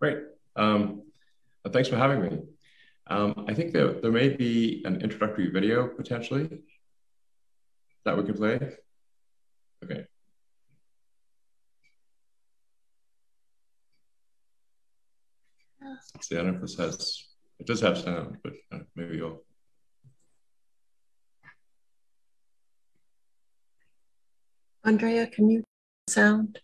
Great. Thanks for having me. I think there may be an introductory video potentially that we can play. Okay. See, I don't know if this it does have sound, but maybe you'll. Andrea, can you sound?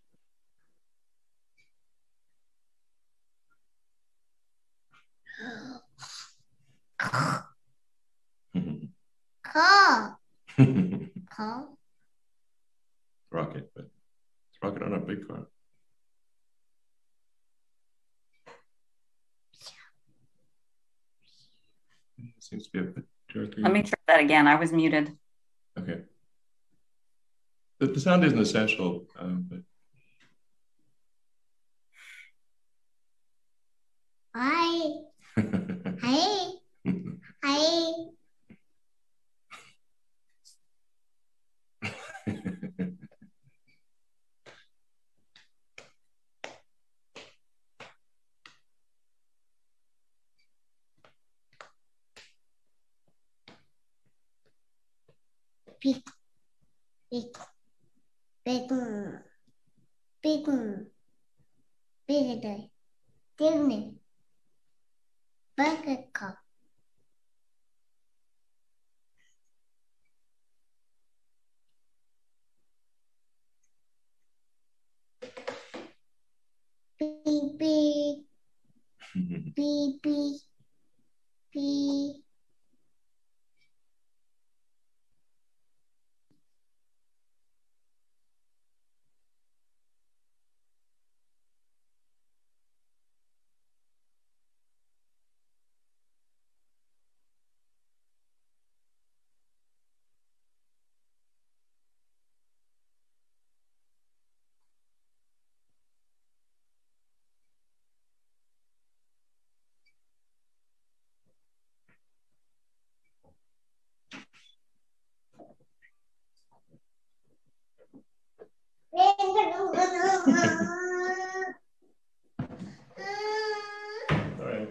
Rocket, but it's rocket on a big car. Seems to be a bit jerky. Let me try that again. I was muted. Okay. The sound isn't essential, but. Hi. Hi. Hi. Big, big, big, big, big, big, burger cup. Beep, beep, beep, beep, beep. All right.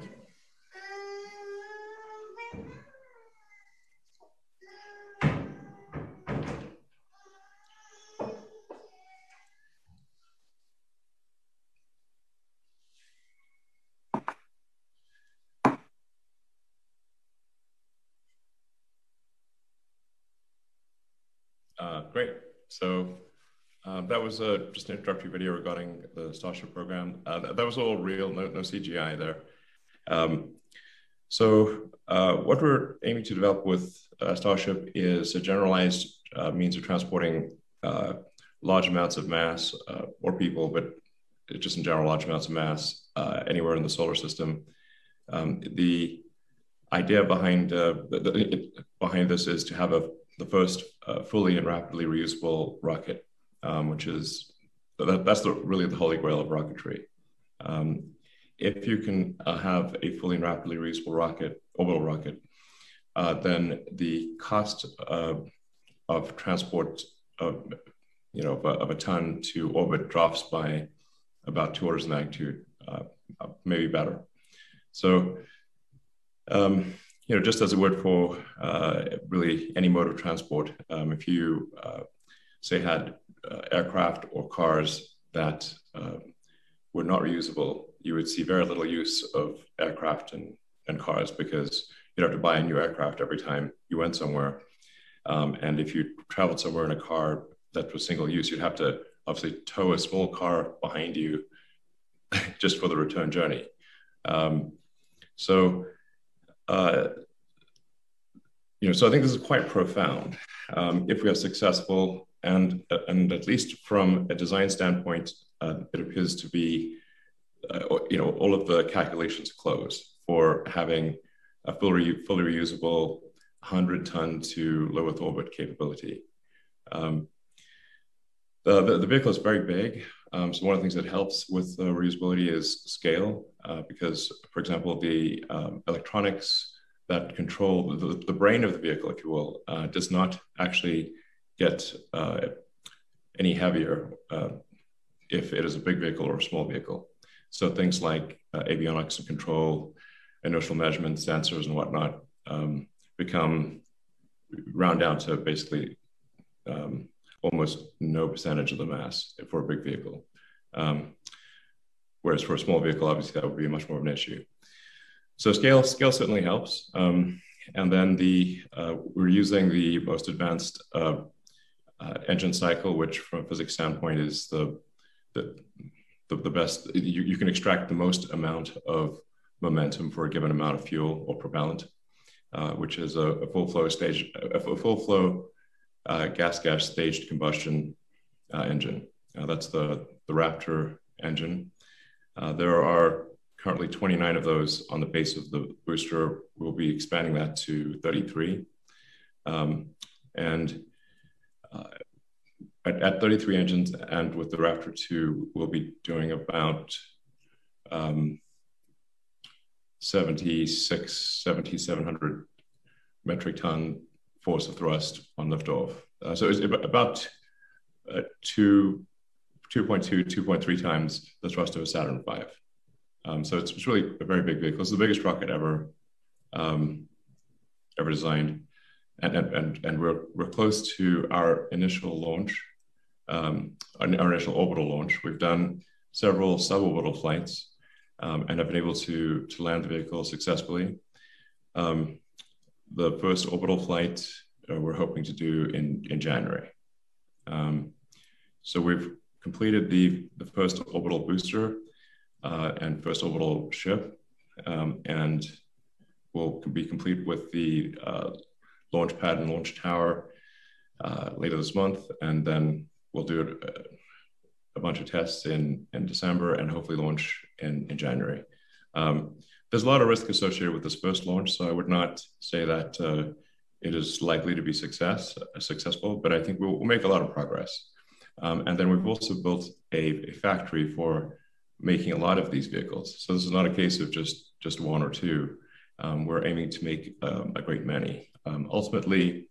Great. So that was just an introductory video regarding the Starship program. That was all real, no CGI there. What we're aiming to develop with Starship is a generalized means of transporting large amounts of mass or people, but just in general, large amounts of mass anywhere in the solar system. The idea behind this is to have the first fully and rapidly reusable rocket, which is that's really the holy grail of rocketry. If you can have a fully and rapidly reusable rocket, orbital rocket, then the cost of transport of a ton to orbit drops by about 2 orders of magnitude, maybe better. So, just as a word for really any mode of transport, if you say had aircraft or cars that were not reusable, you would see very little use of aircraft and cars because you'd have to buy a new aircraft every time you went somewhere. And if you traveled somewhere in a car that was single use, you'd have to obviously tow a small car behind you just for the return journey. So I think this is quite profound. If we are successful, and at least from a design standpoint, it appears to be, all of the calculations close for having a fully reusable 100-ton to low Earth orbit capability. The vehicle is very big. So one of the things that helps with reusability is scale, because, for example, the electronics that control the brain of the vehicle, if you will, does not actually get any heavier if it is a big vehicle or a small vehicle. So things like avionics and control, inertial measurements, sensors and whatnot become round down to basically almost no percentage of the mass for a big vehicle. Whereas for a small vehicle, obviously that would be much more of an issue. So scale certainly helps. And then we're using the most advanced engine cycle, which from a physics standpoint is the best. You can extract the most amount of momentum for a given amount of fuel or propellant, which is a full flow gas staged combustion engine. That's the Raptor engine. There are currently 29 of those on the base of the booster. We'll be expanding that to 33. At 33 engines and with the Raptor 2, we'll be doing about 7,700 metric ton force of thrust on liftoff. So it's about 2.2, 2.3 times the thrust of a Saturn V. So it's really a very big vehicle. It's the biggest rocket ever designed, and we're close to our initial launch, our initial orbital launch. We've done several suborbital flights and have been able to land the vehicle successfully. The first orbital flight we're hoping to do in January. So we've completed the first orbital booster and first orbital ship, and we'll be complete with the launch pad and launch tower later this month, and then we'll do a bunch of tests in December and hopefully launch in January. There's a lot of risk associated with this first launch, so I would not say that it is likely to be successful, but I think we'll make a lot of progress. And then we've also built a factory for making a lot of these vehicles. So this is not a case of just one or two. We're aiming to make a great many. Ultimately,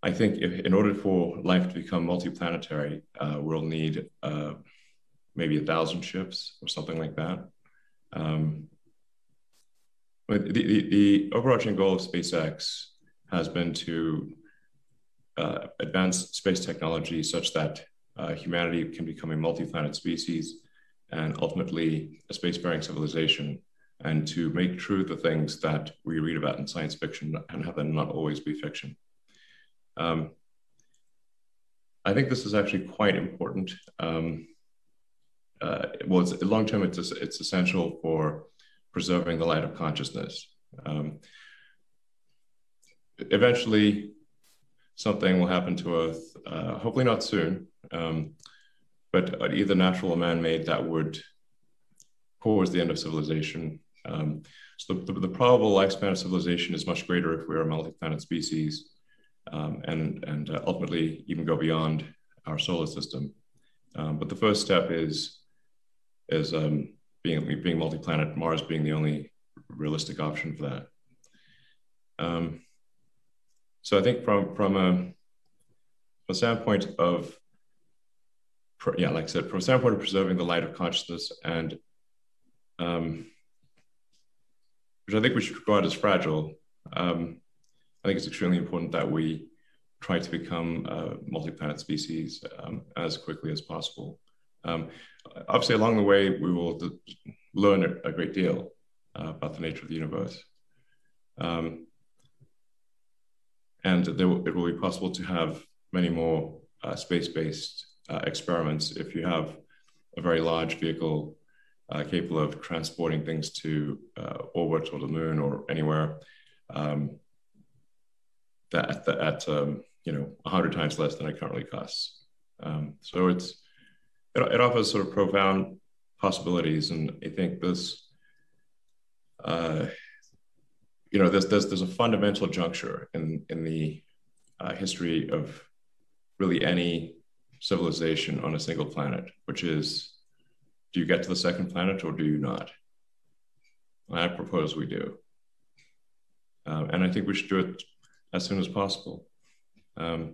I think in order for life to become multiplanetary, we'll need maybe 1,000 ships or something like that. But the overarching goal of SpaceX has been to advance space technology such that humanity can become a multi-planet species and ultimately a spacefaring civilization, and to make true the things that we read about in science fiction and have them not always be fiction. I think this is actually quite important. Well, long term, it's essential for preserving the light of consciousness. Eventually, something will happen to Earth, hopefully not soon, but either natural or man-made, that would cause the end of civilization. So the probable lifespan of civilization is much greater if we're a multi-planet species, and ultimately even go beyond our solar system. But the first step is being multi-planet, Mars being the only realistic option for that. So I think from a standpoint of, like I said, from a standpoint of preserving the light of consciousness, and which I think we should regard as fragile, I think it's extremely important that we try to become a multi-planet species as quickly as possible. Obviously, along the way, we will learn a great deal about the nature of the universe. And it will be possible to have many more space-based experiments if you have a very large vehicle capable of transporting things to orbit or the moon or anywhere at 100 times less than it currently costs. So it offers sort of profound possibilities, and I think this, there's a fundamental juncture in the history of really any civilization on a single planet, which is, do you get to the second planet or do you not? I propose we do. And I think we should do it as soon as possible. The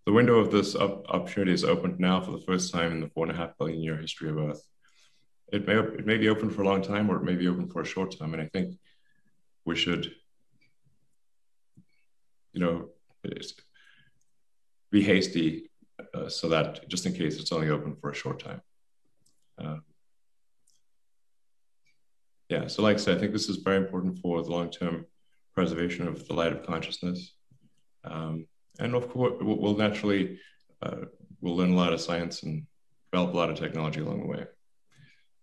window of this opportunity is opened now for the first time in the 4.5 billion year history of Earth. it may be open for a long time, or it may be open for a short time. And I think we should, be hasty so that just in case it's only open for a short time. So like I said, I think this is very important for the long-term preservation of the light of consciousness. And of course, we'll naturally, we'll learn a lot of science and develop a lot of technology along the way.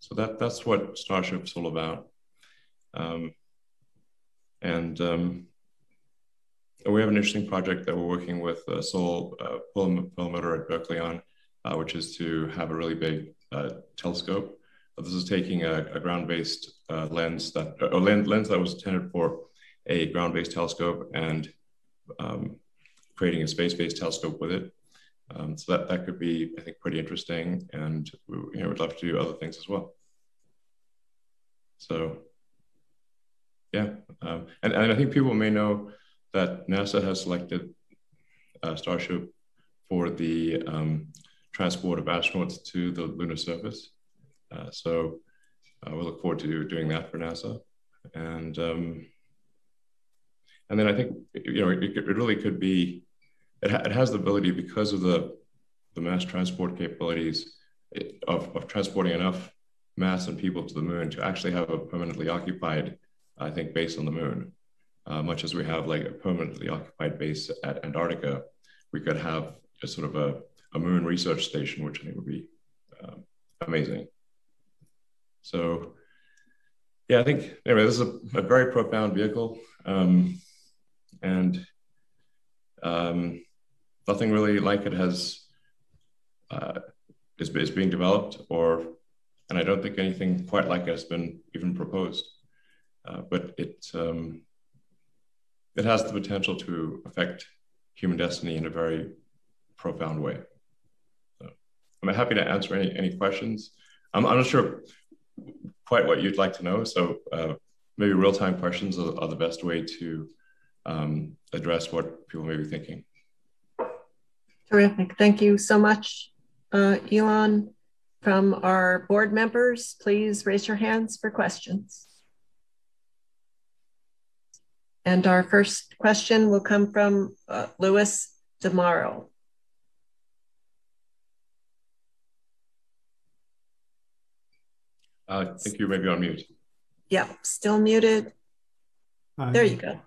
So that's what Starship's all about. We have an interesting project that we're working with Seoul Perlmutter at Berkeley on, which is to have a really big telescope. This is taking a ground-based lens that was intended for a ground-based telescope and creating a space-based telescope with it. So that could be, I think, pretty interesting, and we'd love to do other things as well. So, yeah, and I think people may know that NASA has selected Starship for the transport of astronauts to the lunar surface. So we look forward to doing that for NASA, and then I think it really could be. It has the ability, because of the mass transport capabilities of transporting enough mass and people to the moon, to actually have a permanently occupied, I think, base on the moon. Much as we have like a permanently occupied base at Antarctica, we could have a sort of a moon research station, which I think would be amazing. So, yeah, I think, anyway, this is a very profound vehicle, and nothing really like it is being developed, and I don't think anything quite like it has been even proposed. But it has the potential to affect human destiny in a very profound way. So I'm happy to answer any questions. I'm not sure quite what you'd like to know, so maybe real-time questions are the best way to address what people may be thinking. Terrific. Thank you so much, Elon. From our board members, please raise your hands for questions. And our first question will come from Louis DeMauro. I think you may be on mute. Yeah, still muted. There you go.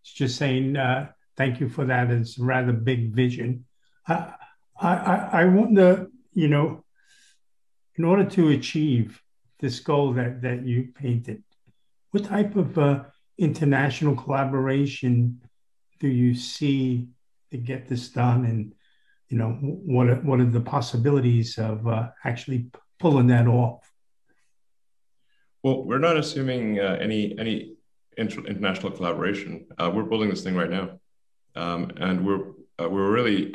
Just saying thank you for that. It's a rather big vision. I wonder, in order to achieve this goal that you painted, what type of international collaboration do you see to get this done? And, what are the possibilities of actually pulling that off? Well, we're not assuming any international collaboration. We're building this thing right now, and we're really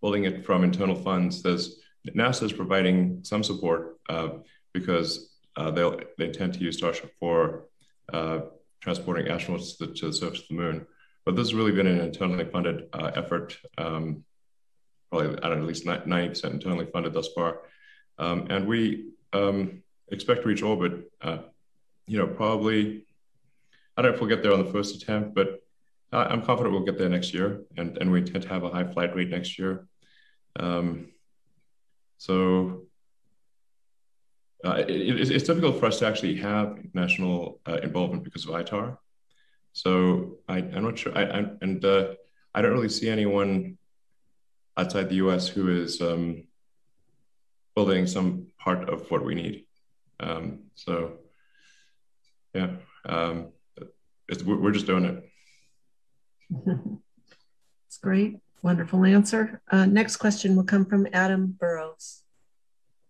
building it from internal funds. NASA is providing some support because they intend to use Starship for transporting astronauts to the surface of the moon. But this has really been an internally funded effort. Probably, I don't know, at least 90% internally funded thus far, and we expect to reach orbit. Probably, I don't know if we'll get there on the first attempt, but I'm confident we'll get there next year, and we intend to have a high flight rate next year. So it's difficult for us to actually have national involvement because of ITAR. So I'm not sure, I don't really see anyone outside the US who is building some part of what we need. So yeah, we're just doing it. That's great. Wonderful answer. Next question will come from Adam Burrows.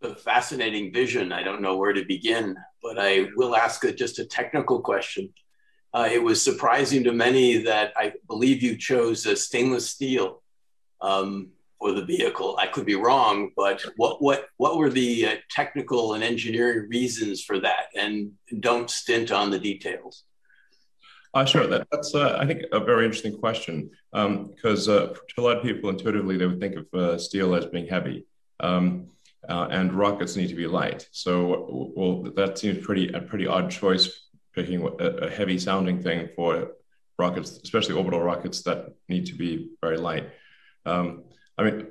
A fascinating vision. I don't know where to begin, but I will ask just a technical question. It was surprising to many that I believe you chose a stainless steel for the vehicle. I could be wrong, but what were the technical and engineering reasons for that? And don't stint on the details. Sure. That's, I think, a very interesting question, because to a lot of people, intuitively, they would think of steel as being heavy. and rockets need to be light. So, well, that seems a pretty odd choice, picking a heavy sounding thing for rockets, especially orbital rockets that need to be very light. I mean,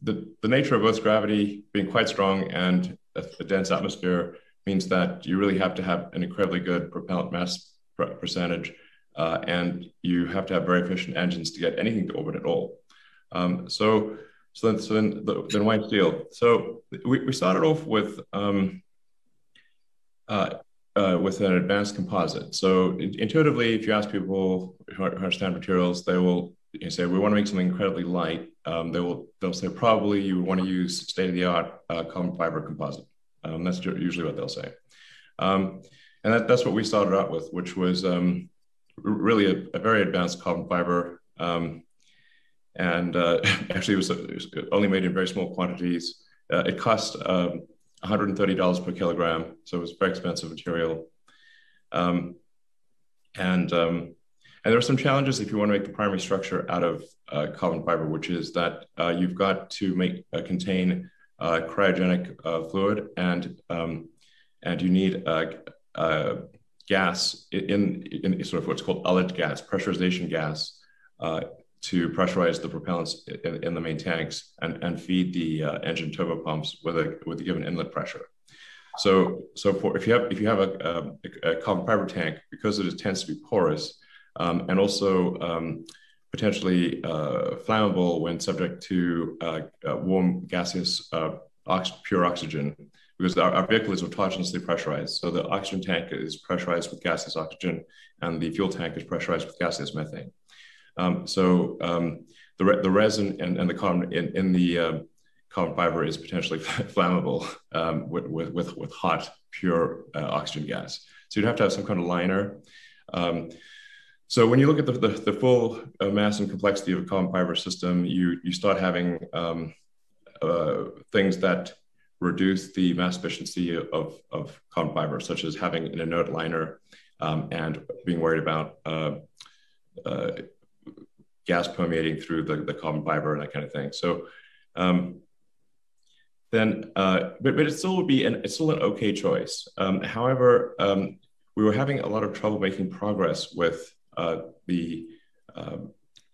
the nature of Earth's gravity being quite strong and a dense atmosphere means that you really have to have an incredibly good propellant mass percentage, and you have to have very efficient engines to get anything to orbit at all. So then why steel? So we started off with an advanced composite. So intuitively, if you ask people who understand materials, they will say, we want to make something incredibly light. They'll say, probably you want to use state-of-the-art carbon fiber composite. That's usually what they'll say. And that's what we started out with, which was really a very advanced carbon fiber. Actually, it was only made in very small quantities. It cost $130 per kilogram, so it was very expensive material. And there are some challenges if you want to make the primary structure out of carbon fiber, which is that you've got to contain cryogenic fluid, and you need gas in sort of what's called ullage gas, pressurization gas, to pressurize the propellants in the main tanks and feed the engine turbopumps with a given inlet pressure. So if you have a carbon fiber tank, because it tends to be porous and also potentially flammable when subject to warm gaseous pure oxygen, because our vehicle is autogenously pressurized. So the oxygen tank is pressurized with gaseous oxygen, and the fuel tank is pressurized with gaseous methane. The resin and the carbon in the carbon fiber is potentially flammable with hot, pure oxygen gas. So you'd have to have some kind of liner. So when you look at the full mass and complexity of a carbon fiber system, you start having things that reduce the mass efficiency of carbon fiber, such as having an inert liner and being worried about gas permeating through the carbon fiber and that kind of thing. So but it still would be it's still an okay choice. However, we were having a lot of trouble making progress with the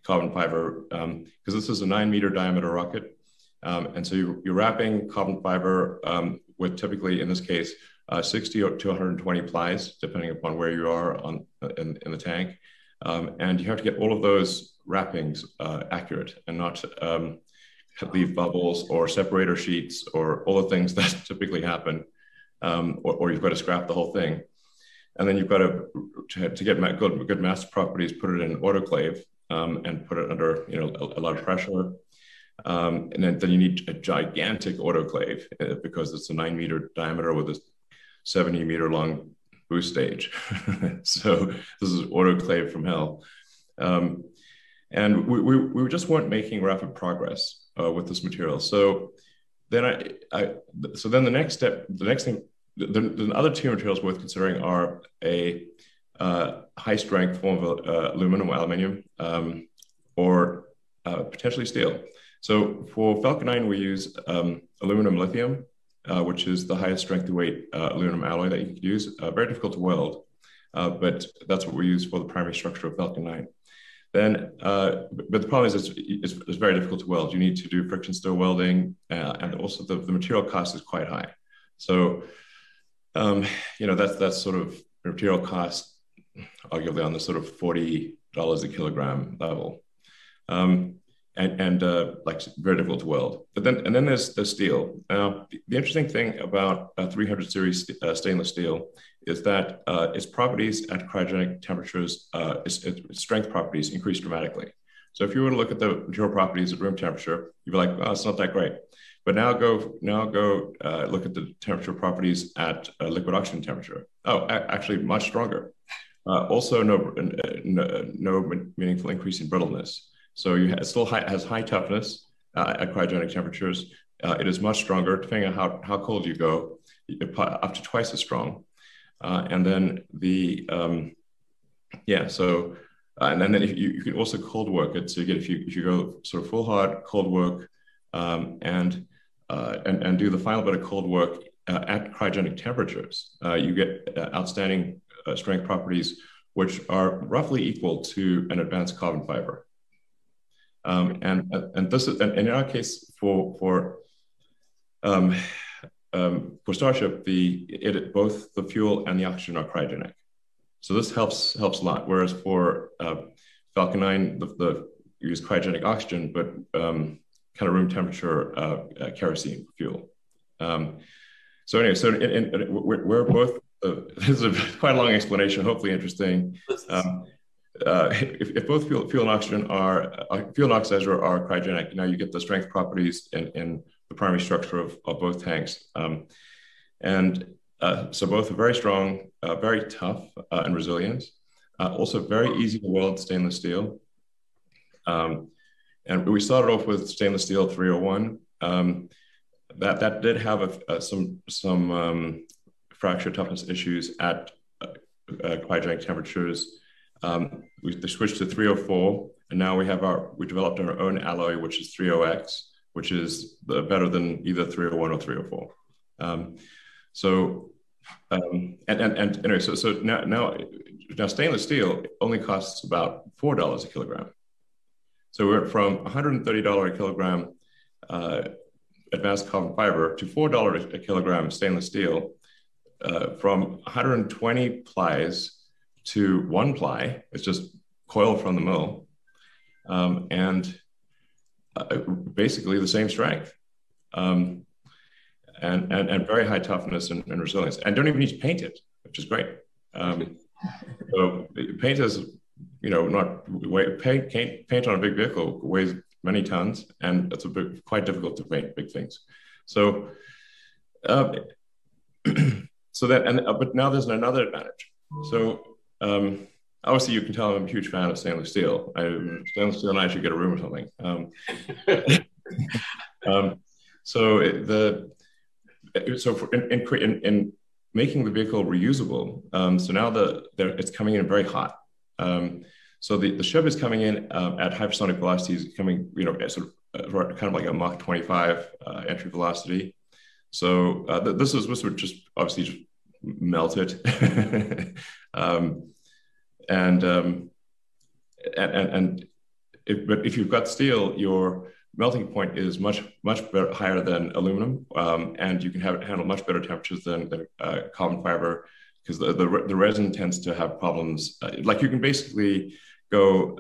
carbon fiber because this is a 9-meter diameter rocket. And so you're wrapping carbon fiber with typically, in this case, 60 to 120 plies, depending upon where you are in the tank. And you have to get all of those wrappings accurate and not leave bubbles or separator sheets or all the things that typically happen, or you've got to scrap the whole thing. And then you've got to get good mass properties, put it in an autoclave and put it under a lot of pressure. And then you need a gigantic autoclave because it's a 9-meter diameter with a 70-meter long boost stage. So this is autoclave from hell. And we just weren't making rapid progress with this material. So then the next thing, the other two materials worth considering are a high strength form of aluminium, or potentially steel. So for Falcon 9, we use aluminum lithium, which is the highest strength to weight aluminum alloy that you could use. Very difficult to weld, but that's what we use for the primary structure of Falcon 9. Then, but the problem is it's very difficult to weld. You need to do friction stir welding, and also the material cost is quite high. So, that's sort of material cost, arguably on the sort of $40 a kilogram level. And like very difficult to weld. But then there's steel. The interesting thing about 300 series stainless steel is that its properties at cryogenic temperatures, its strength properties increase dramatically. So if you were to look at the material properties at room temperature, you'd be like, oh, it's not that great. But now go look at the temperature properties at liquid oxygen temperature. Oh, actually much stronger. Also no meaningful increase in brittleness. So it still has high toughness at cryogenic temperatures. It is much stronger, depending on how cold you go, up to twice as strong. And then and then if you can also cold work it. So you get if you go sort of full hard cold work, and and do the final bit of cold work at cryogenic temperatures, you get outstanding strength properties which are roughly equal to an advanced carbon fiber. And this is, and in our case for Starship, both the fuel and the oxygen are cryogenic. So this helps a lot. Whereas for Falcon 9, you use cryogenic oxygen, but kind of room temperature kerosene fuel. So anyway, so we're both. This is quite a long explanation. Hopefully interesting. If both fuel and oxygen fuel and oxidizer are cryogenic, now you get the strength properties in the primary structure of both tanks, so both are very strong, very tough and resilient. Also very easy to weld stainless steel. And we started off with stainless steel 301. That did have some fracture toughness issues at cryogenic temperatures. We switched to 304, and now we developed our own alloy, which is 30X, which is better than either 301 or 304. Anyway, so now stainless steel only costs about $4 a kilogram. So we went from $130 a kilogram advanced carbon fiber to $4 a kilogram stainless steel, from 120 plies to 1 ply. It's just coil from the mill, and basically the same strength, and very high toughness and resilience. And don't even need to paint it, which is great. So paint is, paint on a big vehicle weighs many tons, and it's quite difficult to paint big things. So, but now there's another advantage. So obviously you can tell I'm a huge fan of stainless steel. Stainless steel and I should get a room or something. In making the vehicle reusable, so now it's coming in very hot. So the ship is coming in at hypersonic velocities, coming, sort of kind of like a Mach 25 entry velocity. So this would just obviously just melt it, but if you've got steel, your melting point is much better, higher than aluminum, and you can handle much better temperatures than carbon fiber, because the resin tends to have problems. Like you can basically go,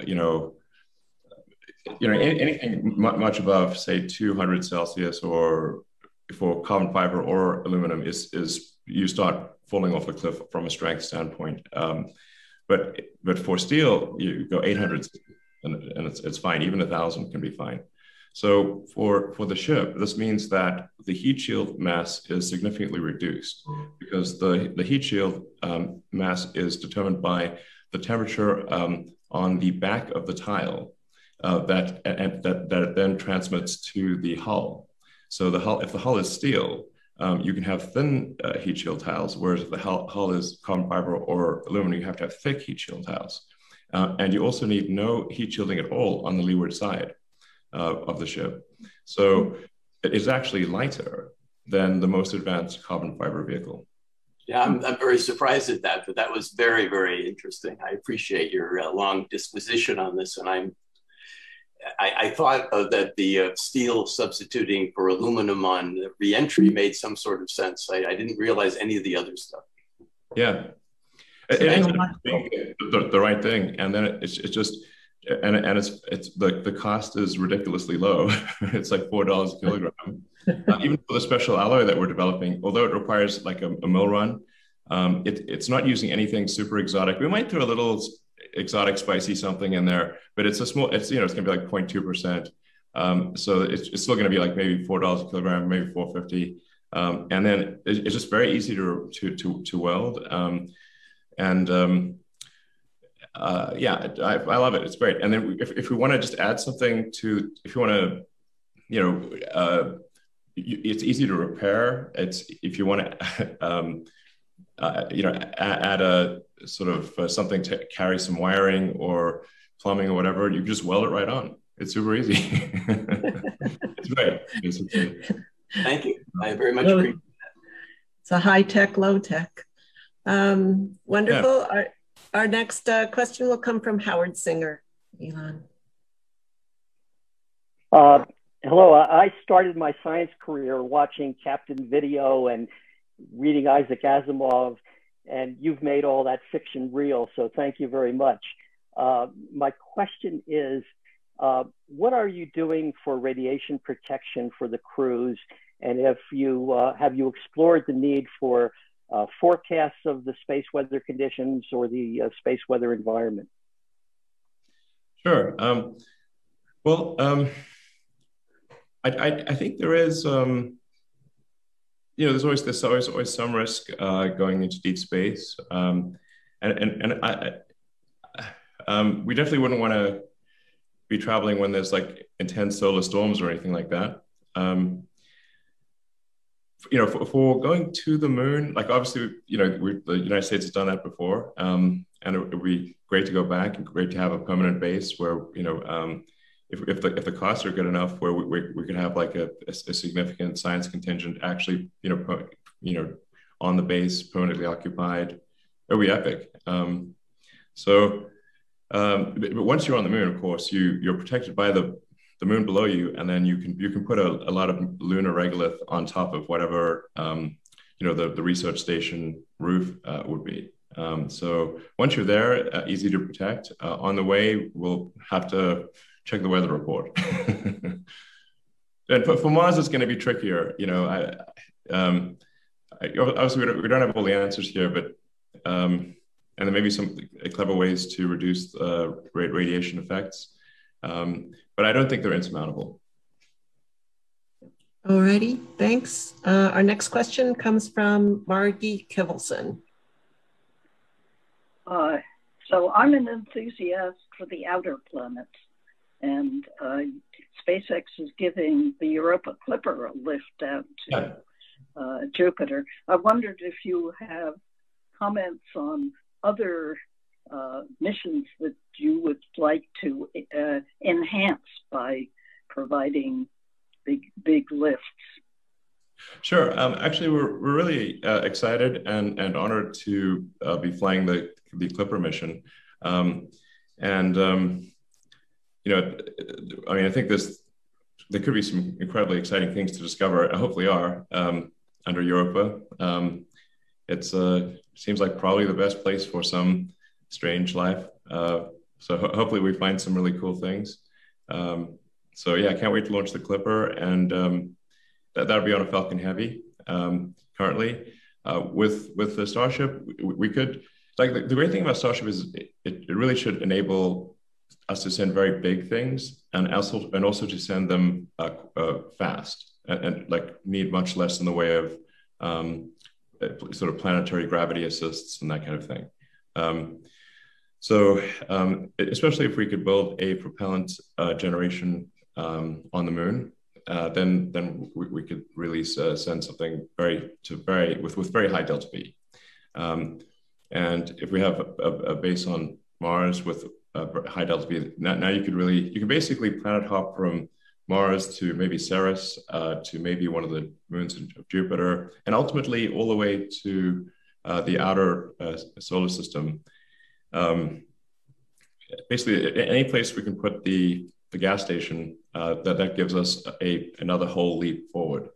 anything much above, say, 200 Celsius, or for carbon fiber or aluminum is you start falling off a cliff from a strength standpoint. But for steel, you go 800, and it's fine. Even 1,000 can be fine. So for the ship, this means that the heat shield mass is significantly reduced, because the heat shield mass is determined by the temperature on the back of the tile that then transmits to the hull. So if the hull is steel, you can have thin heat shield tiles, whereas if the hull is carbon fiber or aluminum, you have to have thick heat shield tiles. And you also need no heat shielding at all on the leeward side of the ship. So it is actually lighter than the most advanced carbon fiber vehicle. Yeah, I'm very surprised at that, but that was very, very interesting. I appreciate your long disposition on this, and I thought that the steel substituting for aluminum on re-entry made some sort of sense. I didn't realize any of the other stuff. Yeah, it ends up being the right thing, and then it's just the cost is ridiculously low. It's like $4 a kilogram. Even for the special alloy that we're developing, although it requires like a mill run, it's not using anything super exotic. We might throw a little exotic spicy something in there, but it's going to be like 0.2%. So it's still going to be like maybe $4 a kilogram, maybe $4.50. And then it's just very easy to weld. Yeah, I love it. It's great. And then if we want to just add something to, if you want to, it's easy to repair. If you want to, add a sort of something to carry some wiring or plumbing or whatever, you just weld it right on. It's super easy. It's great, basically. Thank you. I very much appreciate that. It's a high tech, low tech. Wonderful. Yeah. Our next question will come from Howard Singer. Elon. Hello. I started my science career watching Captain Video and reading Isaac Asimov, and you've made all that fiction real, so thank you very much. My question is, what are you doing for radiation protection for the crews? And if you have you explored the need for forecasts of the space weather conditions or the space weather environment? Sure. I think there is, there's always some risk going into deep space, and we definitely wouldn't want to be traveling when there's like intense solar storms or anything like that. For going to the moon, like obviously, the United States has done that before, and it would be great to go back and great to have a permanent base where, if the costs are good enough, where we could have like a significant science contingent actually, on the base, permanently occupied, it would be epic. But once you're on the moon, of course, you're protected by the moon below you, and then you can put a lot of lunar regolith on top of whatever the research station roof would be. So once you're there, easy to protect. On the way, we'll have to check the weather report. And for Mars, it's going to be trickier. Obviously we don't have all the answers here, but and there may be some clever ways to reduce radiation effects. But I don't think they're insurmountable. Alrighty, thanks. Our next question comes from Margie Kivelson. So I'm an enthusiast for the outer planets, and SpaceX is giving the Europa Clipper a lift out to Jupiter. I wondered if you have comments on other missions that you would like to enhance by providing big lifts. Sure. Actually, we're really excited and honored to be flying the Clipper mission. I think there could be some incredibly exciting things to discover, and hopefully are, under Europa. It seems like probably the best place for some strange life. So hopefully we find some really cool things. I can't wait to launch the Clipper, and that'll be on a Falcon Heavy currently. With the Starship, we could, the great thing about Starship is it really should enable us to send very big things, and also to send them fast and need much less in the way of sort of planetary gravity assists and that kind of thing. Especially if we could build a propellant generation on the moon, then we could really send something with very high delta V. And if we have a base on Mars with high delta V, now you can basically planet hop from Mars to maybe Ceres, to maybe one of the moons of Jupiter, and ultimately all the way to the outer solar system. Basically, any place we can put the gas station, that gives us another whole leap forward.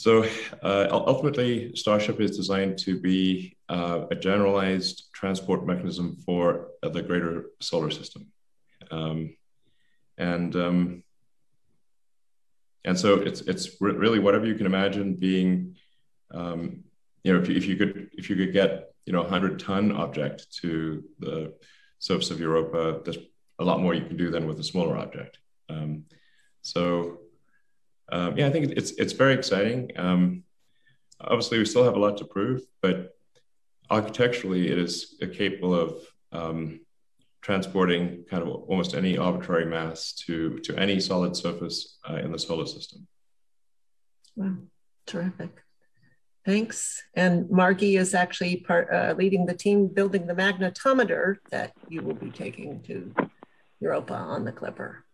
Ultimately, Starship is designed to be a generalized transport mechanism for the greater solar system. So it's really whatever you can imagine being, if you could get 100-ton object to the surface of Europa, there's a lot more you can do than with a smaller object. I think it's very exciting. Obviously, we still have a lot to prove, but architecturally, it is capable of transporting kind of almost any arbitrary mass to any solid surface in the solar system. Wow, terrific. Thanks. And Margie is actually leading the team building the magnetometer that you will be taking to Europa on the Clipper.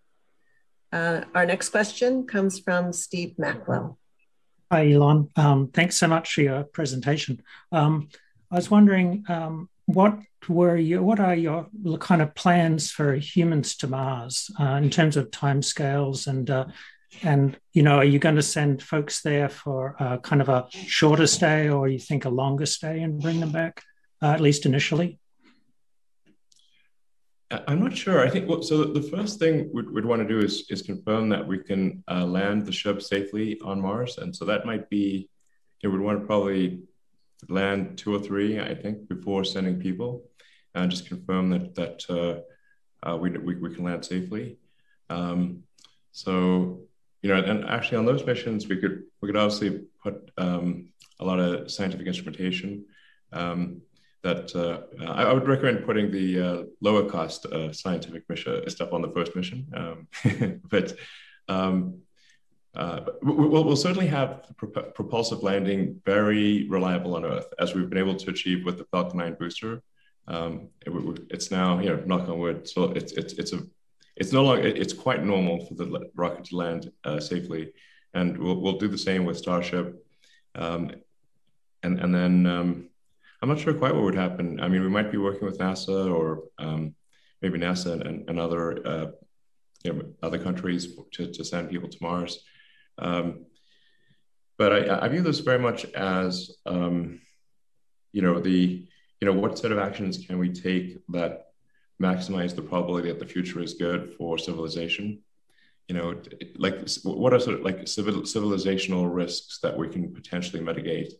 Our next question comes from Steve Mackwell. Hi, Elon. Thanks so much for your presentation. I was wondering, what are your kind of plans for humans to Mars in terms of timescales, and are you going to send folks there for kind of a shorter stay, or you think a longer stay and bring them back, at least initially? I'm not sure. I think so. The first thing we'd want to do is confirm that we can land the ship safely on Mars, and so that might be, we'd want to probably land 2 or 3, I think, before sending people, and just confirm that we can land safely. So and actually on those missions we could obviously put a lot of scientific instrumentation. That I would recommend putting the lower cost scientific mission stuff on the first mission, but we'll certainly have propulsive landing very reliable on Earth, as we've been able to achieve with the Falcon 9 booster. It's now, knock on wood, so it's no longer, it's quite normal for the rocket to land safely, and we'll do the same with Starship, and then. I'm not sure quite what would happen. I mean, we might be working with NASA, or maybe NASA and other other countries to send people to Mars. But I view this very much as what set of actions can we take that maximize the probability that the future is good for civilization? Like what are sort of like civilizational risks that we can potentially mitigate?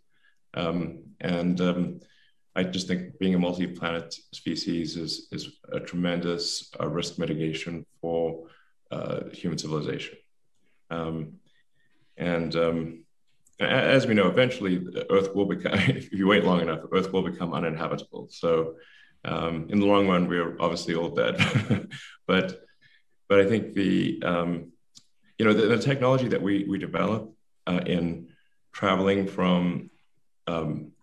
I just think being a multi-planet species is a tremendous risk mitigation for human civilization. As we know, eventually Earth will become, if you wait long enough, Earth will become uninhabitable. So in the long run, we're obviously all dead. but I think the technology that we develop in traveling from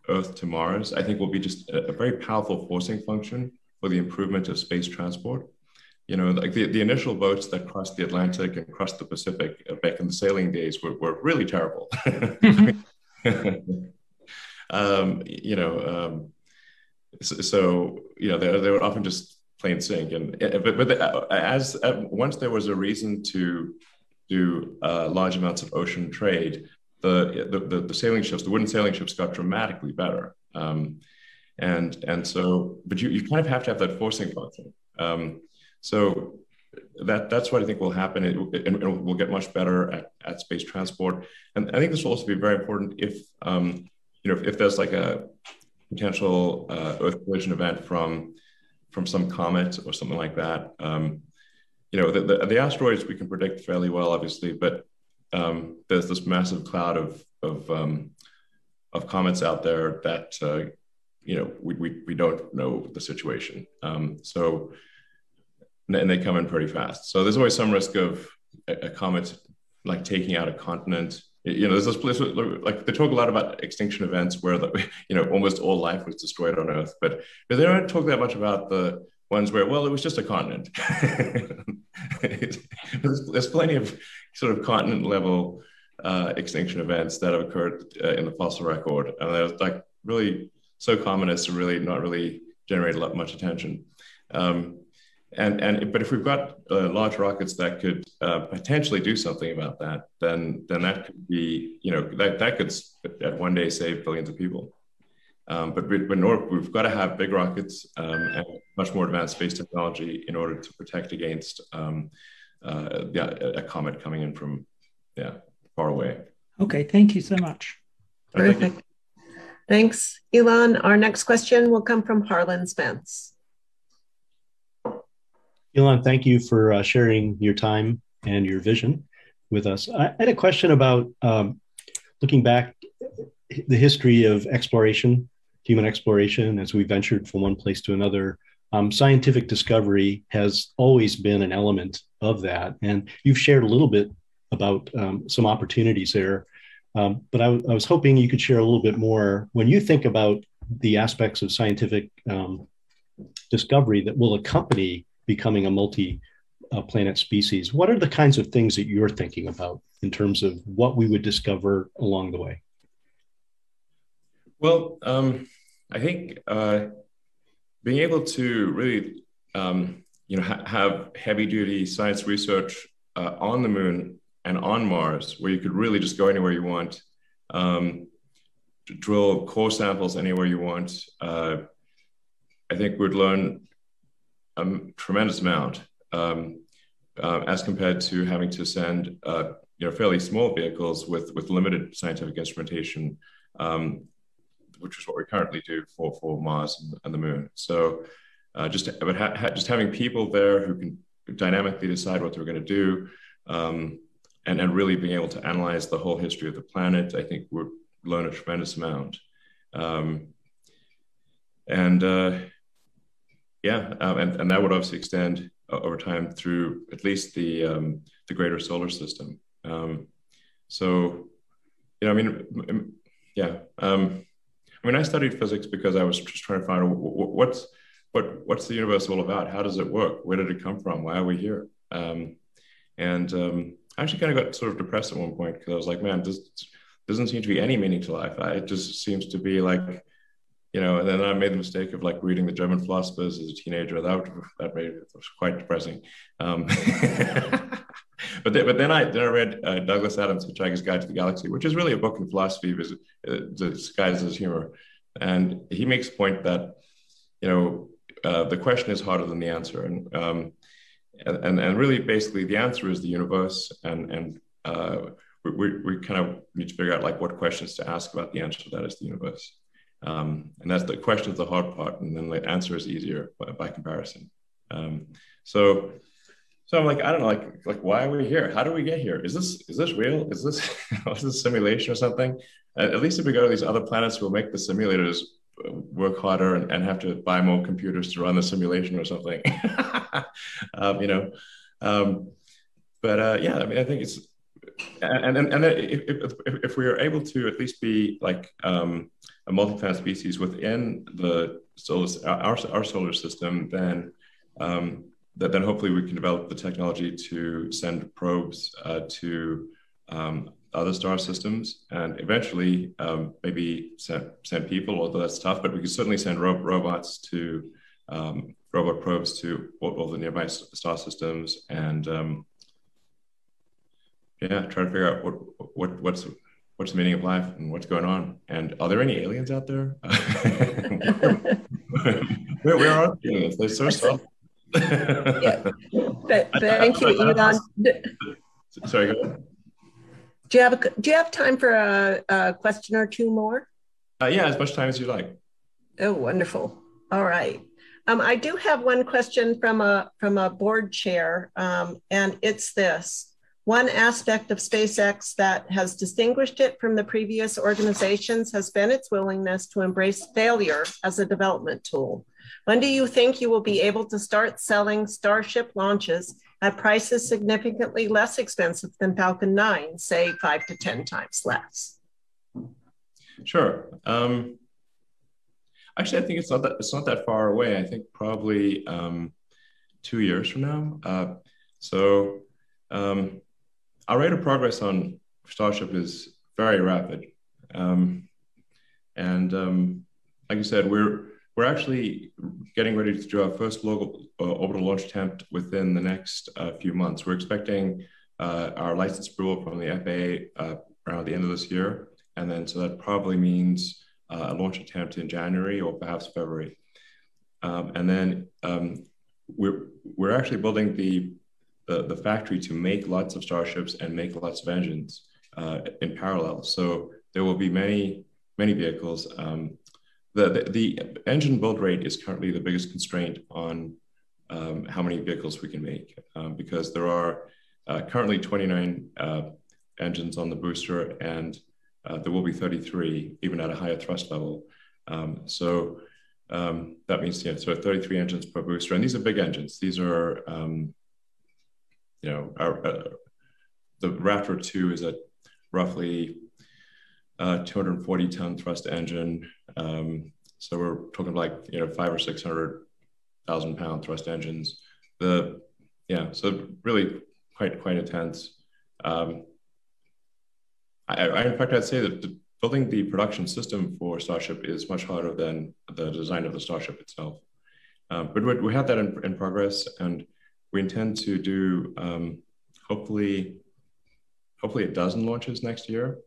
Earth to Mars, I think will be just a very powerful forcing function for the improvement of space transport. Like the initial boats that crossed the Atlantic and crossed the Pacific back in the sailing days were really terrible. So they would often just plain sink. But once there was a reason to do large amounts of ocean trade, the sailing ships, the wooden sailing ships, got dramatically better. So, but you kind of have to have that forcing function. So that's what I think will happen, and we'll get much better at space transport. And I think this will also be very important if there's like a potential Earth collision event from some comet or something like that. The asteroids we can predict fairly well, obviously, but there's this massive cloud of comets out there that we don't know the situation. And they come in pretty fast. So there's always some risk of a comet like taking out a continent. There's this place like they talk a lot about extinction events where almost all life was destroyed on Earth, but they don't talk that much about the ones where, well, it was just a continent. There's plenty of sort of continent level extinction events that have occurred in the fossil record, and they're like really so common as to really not really generate much attention. But if we've got large rockets that could potentially do something about that, then that could be, that could at one day save billions of people. But we've got to have big rockets and much more advanced space technology in order to protect against a comet coming in from far away. Okay, thank you so much. Perfect. Thanks, Elon. Our next question will come from Harlan Spence. Elon, thank you for sharing your time and your vision with us. I had a question about looking back the history of exploration, human exploration, as we ventured from one place to another. Scientific discovery has always been an element of that. And you've shared a little bit about some opportunities there. But I was hoping you could share a little bit more. When you think about the aspects of scientific discovery that will accompany becoming a planet species. What are the kinds of things that you're thinking about in terms of what we would discover along the way? Well, I think being able to really, have heavy-duty science research on the moon and on Mars, where you could really just go anywhere you want, drill core samples anywhere you want. I think we'd learn a tremendous amount as compared to having to send fairly small vehicles with limited scientific instrumentation, which is what we currently do for Mars and the Moon. So just having people there who can dynamically decide what they're going to do, and really being able to analyze the whole history of the planet, I think we'll learn a tremendous amount. And that would obviously extend over time through at least the greater solar system. I studied physics because I was just trying to find out what's the universe all about? How does it work? Where did it come from? Why are we here? I actually kind of got sort of depressed at one point because I was like, man, this doesn't seem to be any meaning to life. It just seems to be like, and then I made the mistake of like reading the German philosophers as a teenager. That made it was quite depressing. But then I read Douglas Adams' Hitchhiker's Guide to the Galaxy, which is really a book in philosophy disguised as humor. And he makes the point that, the question is harder than the answer. And really, basically, the answer is the universe. And we kind of need to figure out like what questions to ask about the answer to that is the universe. And that's the question is the hard part. And then the answer is easier by comparison. So I'm like, I don't know, like why are we here? How do we get here? Is this real? Is this a simulation or something? At least if we go to these other planets, we'll make the simulators work harder and have to buy more computers to run the simulation or something. I think it's and if we are able to at least be like a multi-planet species within the our solar system, then hopefully we can develop the technology to send probes to other star systems, and eventually maybe send people, although that's tough, but we can certainly send robots to robot probes to all the nearby star systems, and try to figure out what's the meaning of life and what's going on, and are there any aliens out there? Where are the aliens? They're so soft. Thank you, Elon. Sorry, go ahead. Do you have time for a question or two more? Yeah, as much time as you like. Oh, wonderful. All right. I do have one question from a board chair, and it's this. One aspect of SpaceX that has distinguished it from the previous organizations has been its willingness to embrace failure as a development tool. When do you think you will be able to start selling Starship launches at prices significantly less expensive than Falcon 9, say 5 to 10 times less? Sure. Actually, I think it's not that far away. I think probably 2 years from now. Our rate of progress on Starship is very rapid, like I said, we're actually getting ready to do our first orbital launch attempt within the next few months. We're expecting our license approval from the FAA around the end of this year, and then so that probably means a launch attempt in January or perhaps February, and then we're actually building the factory to make lots of Starships and make lots of engines in parallel. So there will be many vehicles. The engine build rate is currently the biggest constraint on how many vehicles we can make, because there are currently 29 engines on the booster, and there will be 33 even at a higher thrust level. That means so 33 engines per booster, and these are big engines. These are the Raptor 2 is a roughly 240-ton thrust engine. So we're talking like 500,000 or 600,000 pound thrust engines. The yeah, so really quite intense. In fact, I'd say that building the production system for Starship is much harder than the design of the Starship itself. But we have that in progress, and we intend to do hopefully a dozen launches next year,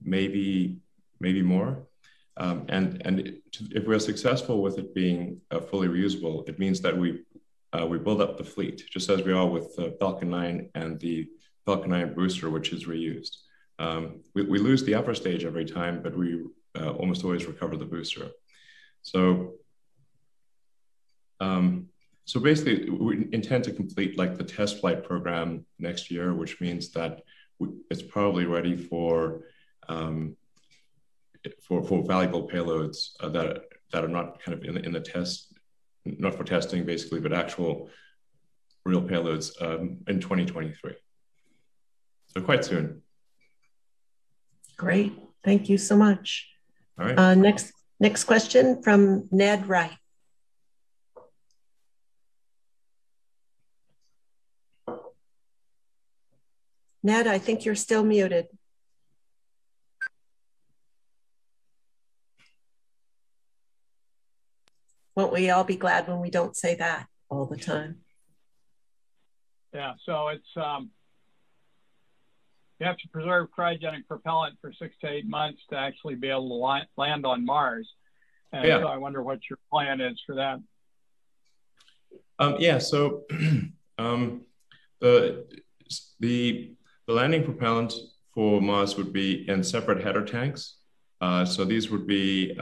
maybe more. And if we're successful with it being fully reusable, it means that we build up the fleet, just as we are with the Falcon 9 and the Falcon 9 booster, which is reused. We lose the upper stage every time, but we almost always recover the booster. So basically, we intend to complete like the test flight program next year, which means that it's probably ready for valuable payloads that are not kind of in the test, not for testing basically, but actual real payloads in 2023. So quite soon. Great, thank you so much. All right. Next question from Ned Wright. Ned, I think you're still muted. Won't we all be glad when we don't say that all the time? Yeah, so it's, you have to preserve cryogenic propellant for 6 to 8 months to actually be able to land on Mars. And so I wonder what your plan is for that. Yeah, so the landing propellant for Mars would be in separate header tanks. So these would be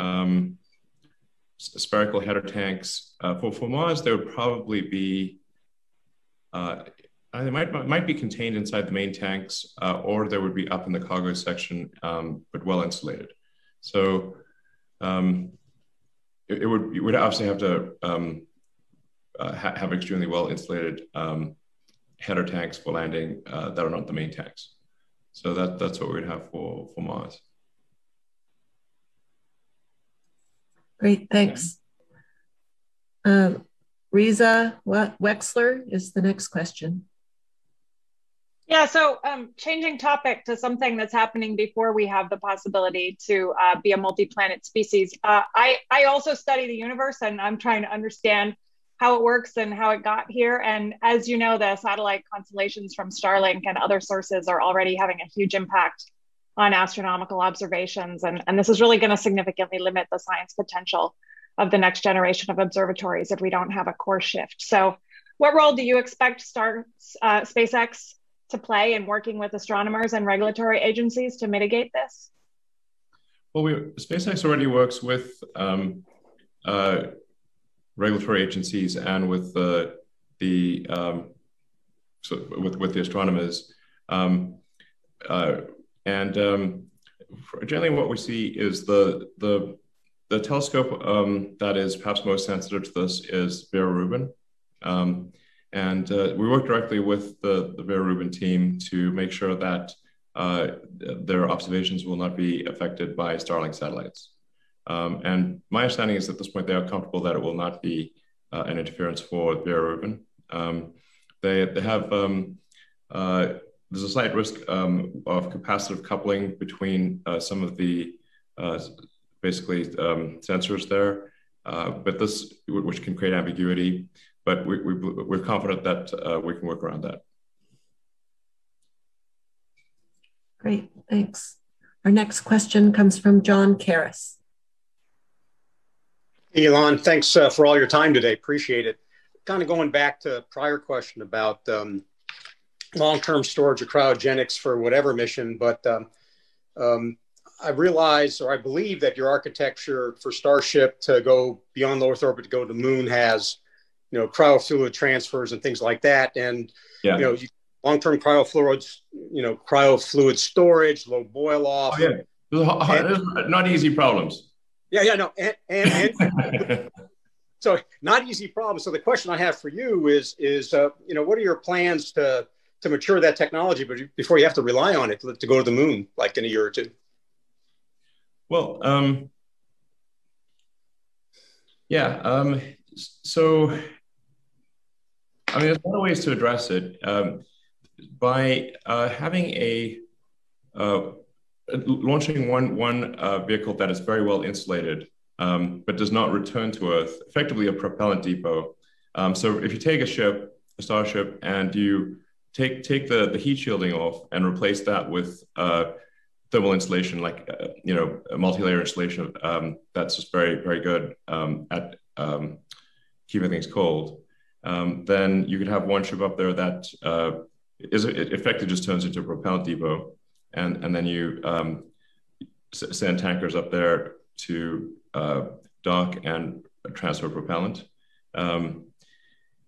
spherical header tanks. For Mars, there would probably be, they might be contained inside the main tanks, or they would be up in the cargo section, but well insulated. So you would obviously have to have extremely well insulated header tanks for landing that are not the main tanks. So that's what we'd have for Mars. Great, thanks. Riza Wexler is the next question. Yeah, so changing topic to something that's happening before we have the possibility to be a multi-planet species. I also study the universe, and I'm trying to understand how it works and how it got here. And as you know, the satellite constellations from Starlink and other sources are already having a huge impact on astronomical observations. And this is really going to significantly limit the science potential of the next generation of observatories if we don't have a course shift. So what role do you expect SpaceX to play in working with astronomers and regulatory agencies to mitigate this? Well, SpaceX already works with regulatory agencies and with the astronomers, generally what we see is the telescope that is perhaps most sensitive to this is Vera Rubin, and we work directly with the Vera Rubin team to make sure that their observations will not be affected by Starlink satellites. And my understanding is at this point they are comfortable that it will not be an interference for Vera Rubin. They have there's a slight risk of capacitive coupling between some of the sensors there, but this which can create ambiguity. But we're confident that we can work around that. Great, thanks. Our next question comes from John Karras. Elon, thanks for all your time today. Appreciate it. Kind of going back to a prior question about long-term storage of cryogenics for whatever mission, but I realize, or I believe that your architecture for Starship to go beyond low Earth orbit to go to the moon has, cryofluid transfers and things like that. And, long-term cryofluids, cryofluid storage, low boil off. Oh, yeah. Not easy problems. No. And so not easy problems. So the question I have for you is what are your plans to mature that technology before you have to rely on it to go to the moon, like in a year or two? Well, so I mean, there's a lot of ways to address it. By having launching one vehicle that is very well insulated, but does not return to Earth, effectively a propellant depot. So if you take a ship, a Starship, and you take the heat shielding off and replace that with thermal insulation, like a multi-layer insulation that's just very, very good at keeping things cold, then you could have one ship up there that it effectively just turns into a propellant depot, and then you send tankers up there to dock and transfer propellant.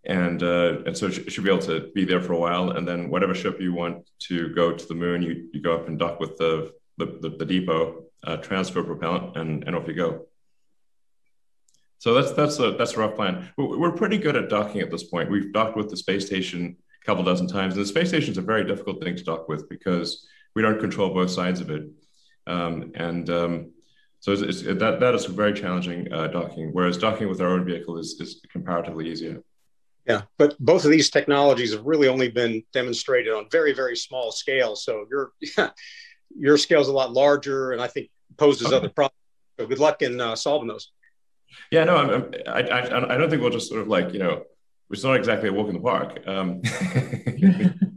And so it should be able to be there for a while, and then whatever ship you want to go to the moon, you go up and dock with the depot, transfer propellant, and off you go. So that's a rough plan. We're pretty good at docking at this point. We've docked with the space station a couple dozen times, and the space station is a very difficult thing to dock with because we don't control both sides of it, so that is very challenging docking. Whereas docking with our own vehicle is comparatively easier. Yeah, but both of these technologies have really only been demonstrated on very, very small scale. So your scale is a lot larger, and I think poses other problems. So good luck in solving those. Yeah, no, I don't think we'll just sort of it's not exactly a walk in the park.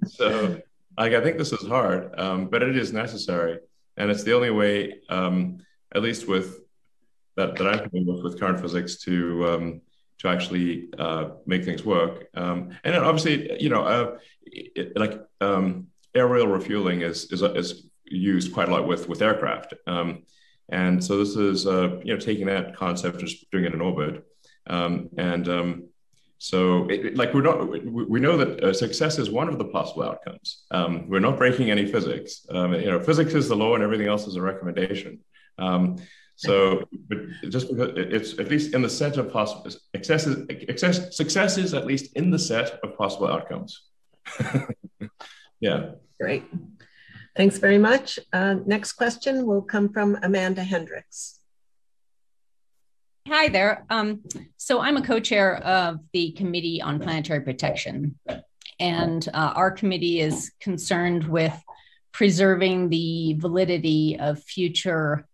So I think this is hard, but it is necessary, and it's the only way, at least with that I'm familiar with current physics, to actually make things work. And then obviously, aerial refueling is used quite a lot with aircraft. And so this is, taking that concept and just doing it in orbit. So we know that success is one of the possible outcomes. We're not breaking any physics. Physics is the law and everything else is a recommendation. So, but just because it's at least in the set of possible success is at least in the set of possible outcomes. Yeah. Great. Thanks very much. Next question will come from Amanda Hendricks. Hi there. So I'm a co-chair of the Committee on Planetary Protection, and our committee is concerned with preserving the validity of future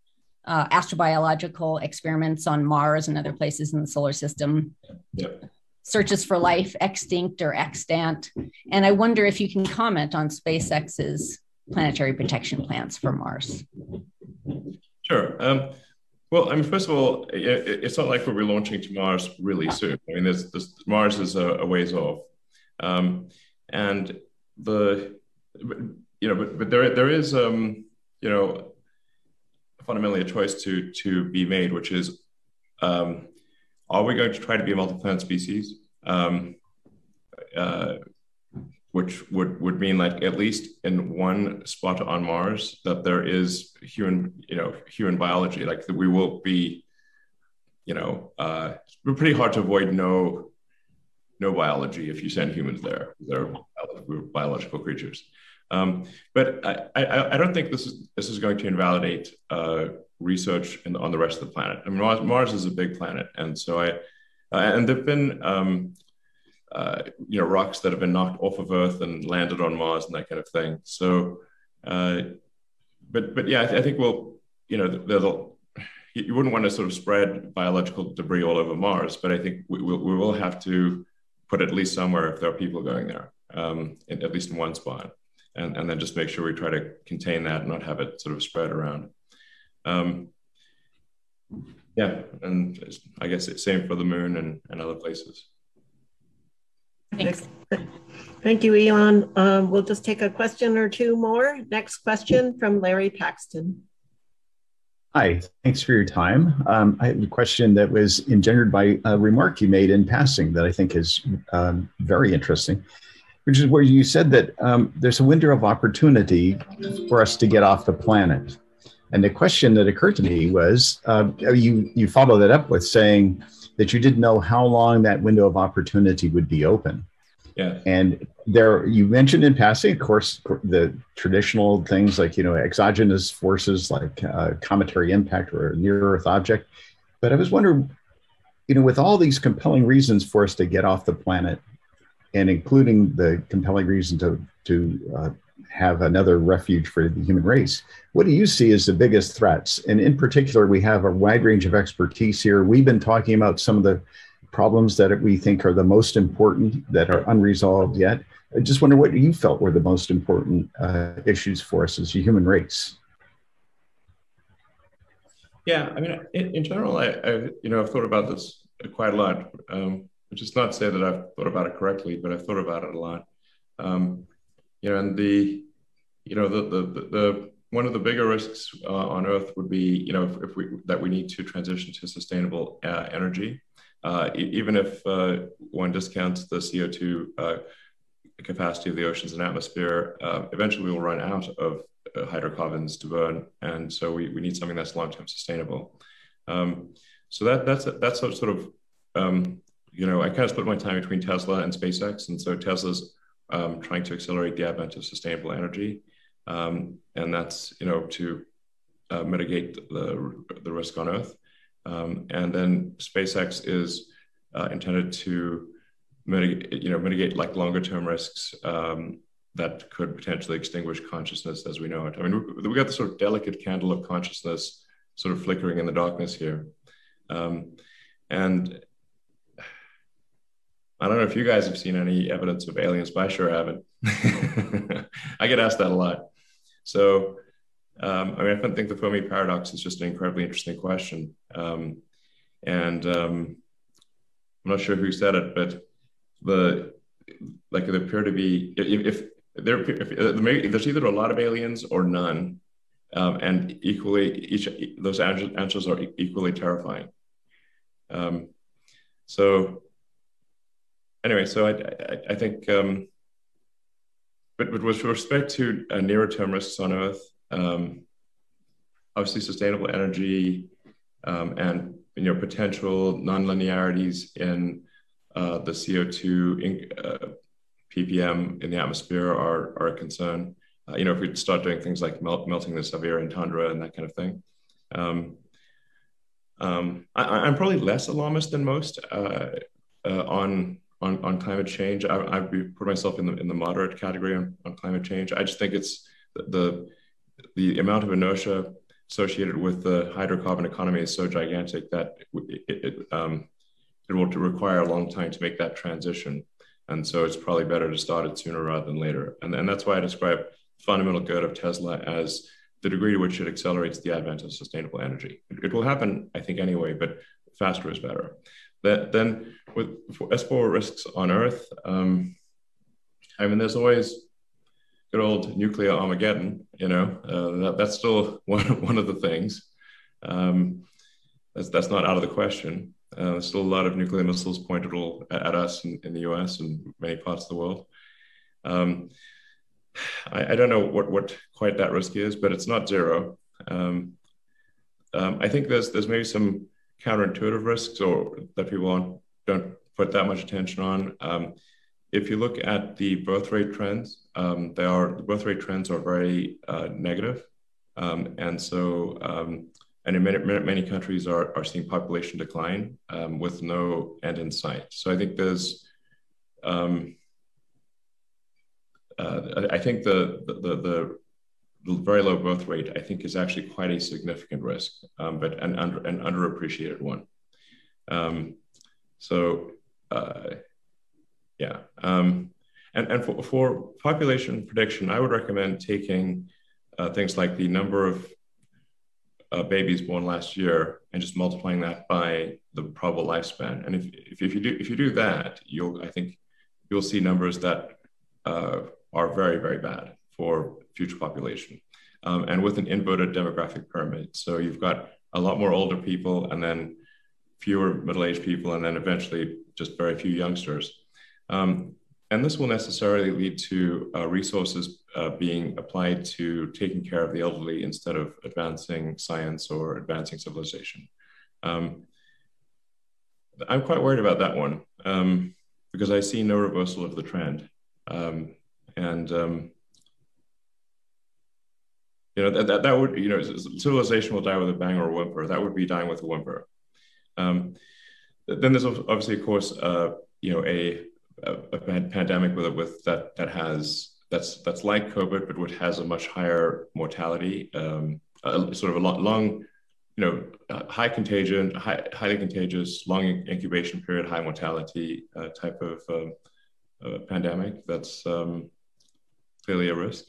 astrobiological experiments on Mars and other places in the solar system. Yep. Searches for life, extinct or extant. And I wonder if you can comment on SpaceX's planetary protection plans for Mars. Sure. Well, I mean, first of all, it's not like we'll be launching to Mars really soon. I mean, Mars is a ways off, and but there is fundamentally a choice to be made, which is, are we going to try to be a multi-planet species, which would mean at least in one spot on Mars that there is human biology, that we will be, we're pretty hard to avoid no biology if you send humans there. We're biological creatures. But I don't think this is going to invalidate research on the rest of the planet. I mean, Mars is a big planet, and so and there've been rocks that have been knocked off of Earth and landed on Mars and that kind of thing. So, but yeah, I think you wouldn't want to sort of spread biological debris all over Mars, but I think we will have to put it at least somewhere if there are people going there, at least in one spot. And then just make sure we try to contain that and not have it sort of spread around. Yeah, and I guess it's same for the moon and other places. Thanks. Thank you, Elon. We'll just take a question or two more. Next question from Larry Paxton. Hi, thanks for your time. I have a question that was engendered by a remark you made in passing that I think is very interesting, which is where you said that there's a window of opportunity for us to get off the planet. And the question that occurred to me was, you followed that up with saying that you didn't know how long that window of opportunity would be open. Yeah. And there, you mentioned in passing, of course, the traditional things like, exogenous forces like cometary impact or a near-Earth object. But I was wondering, with all these compelling reasons for us to get off the planet, and including the compelling reason to have another refuge for the human race. What do you see as the biggest threats? And in particular, we have a wide range of expertise here. We've been talking about some of the problems that we think are the most important that are unresolved yet. I just wonder what you felt were the most important issues for us as a human race. Yeah, I mean, in general, I've thought about this quite a lot, which is not to say that I've thought about it correctly, but I've thought about it a lot. And the one of the bigger risks on Earth would be, that we need to transition to sustainable energy, even if one discounts the CO2 capacity of the oceans and atmosphere. Eventually, we will run out of hydrocarbons to burn, and so we need something that's long-term sustainable. So that's sort of I kind of split my time between Tesla and SpaceX, and so Tesla's trying to accelerate the advent of sustainable energy, and that's to mitigate the risk on Earth, and then SpaceX is intended to mitigate like longer term risks that could potentially extinguish consciousness as we know it. I mean, we got the sort of delicate candle of consciousness sort of flickering in the darkness here, and I don't know if you guys have seen any evidence of aliens, but I sure haven't. I get asked that a lot. So, I think the Fermi paradox is just an incredibly interesting question. And I'm not sure who said it, but there appear to be, if there's either a lot of aliens or none, and equally, those answers are equally terrifying. Anyway, so I think, but with respect to nearer term risks on Earth, obviously sustainable energy and potential non-linearities in the CO2 ppm in the atmosphere are a concern. If we start doing things like melting the Siberian tundra and that kind of thing. I'm probably less alarmist than most on climate change. I'd put myself in the moderate category on climate change. I just think it's the amount of inertia associated with the hydrocarbon economy is so gigantic that it will require a long time to make that transition. And so it's probably better to start it sooner rather than later. And that's why I describe the fundamental good of Tesla as the degree to which it accelerates the advent of sustainable energy. It will happen, I think, anyway, but faster is better. Then as for risks on Earth, there's always good old nuclear Armageddon, that's still one of the things. That's not out of the question. There's still a lot of nuclear missiles pointed at us in the US and many parts of the world. I don't know what quite that risk is, but it's not zero. I think there's maybe some counterintuitive risks or that people don't put that much attention on. If you look at the birth rate trends, the birth rate trends are very negative. And in many countries are seeing population decline with no end in sight. So I think there's, I think the very low birth rate, I think, is actually quite a significant risk, but an underappreciated one. And for population prediction, I would recommend taking things like the number of babies born last year and just multiplying that by the probable lifespan. And if you do that, I think you'll see numbers that are very, very bad for future population, and with an inverted demographic pyramid. So you've got a lot more older people and then fewer middle-aged people, and then eventually just very few youngsters. And this will necessarily lead to resources being applied to taking care of the elderly instead of advancing science or advancing civilization. I'm quite worried about that one because I see no reversal of the trend. That would, civilization will die with a bang or a whimper. That would be dying with a whimper. Then there's obviously, of course, a a pandemic that's like COVID, but which has a much higher mortality, sort of a long, high contagion, highly contagious, long incubation period, high mortality type of pandemic. That's clearly a risk.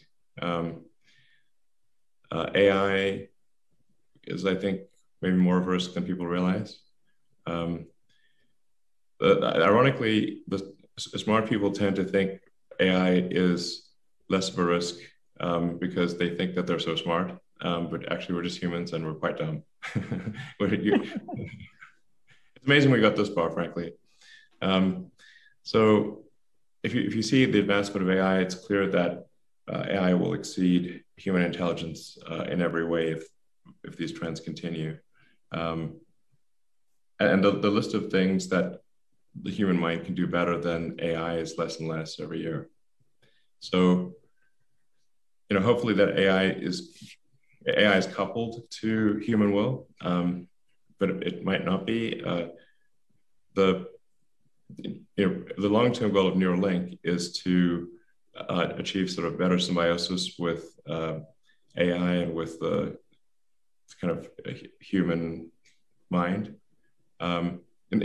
AI is, I think, maybe more of a risk than people realize. Ironically, the smart people tend to think AI is less of a risk because they think that they're so smart, but actually we're just humans and we're quite dumb. It's amazing we got this far, frankly. So if you see the advancement of AI, it's clear that AI will exceed human intelligence in every way if these trends continue. And the list of things that the human mind can do better than AI is less and less every year. So, hopefully that AI is coupled to human will, but it might not be. The long-term goal of Neuralink is to achieve sort of better symbiosis with AI and with the kind of human mind. In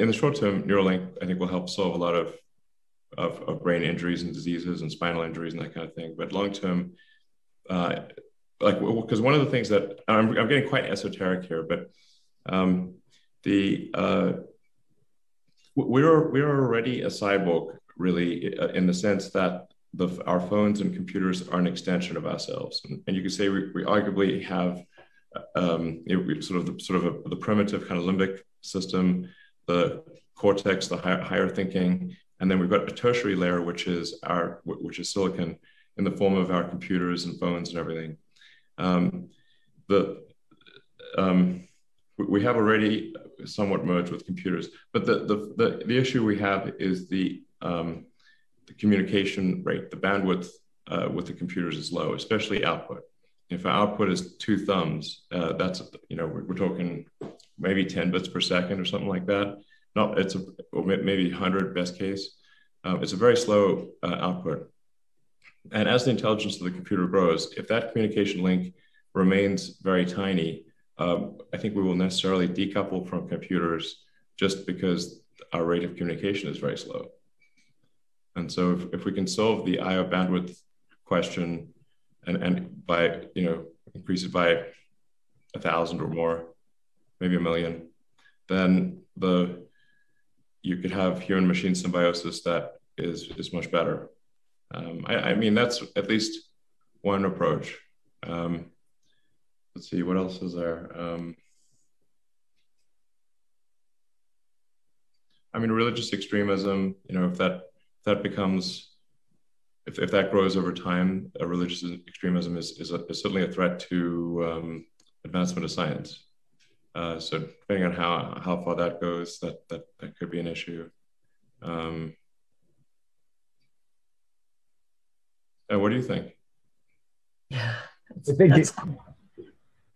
the short term, Neuralink, I think, will help solve a lot of brain injuries and diseases and spinal injuries and that kind of thing. But long term, because one of the things that I'm getting quite esoteric here, but we're already a cyborg, really, in the sense that our phones and computers are an extension of ourselves, and you could say we arguably have the primitive kind of limbic system, the cortex, the higher thinking, and then we've got a tertiary layer, which is silicon in the form of our computers and phones and everything. We have already somewhat merged with computers, but the issue we have is the communication rate, the bandwidth with the computers is low, especially output. If our output is 2 thumbs, that's, we're talking maybe 10 bits per second or something like that. Or maybe 100 best case. It's a very slow output. And as the intelligence of the computer grows, if that communication link remains very tiny, I think we will necessarily decouple from computers just because our rate of communication is very slow. And so if we can solve the I/O bandwidth question and by, increase it by 1,000 or more, maybe 1 million, then you could have human-machine symbiosis that is much better. I mean, that's at least one approach. Let's see, what else is there? I mean, religious extremism, if that becomes, if that grows over time, religious extremism is certainly a threat to advancement of science. So depending on how far that goes, that could be an issue. What do you think? Yeah,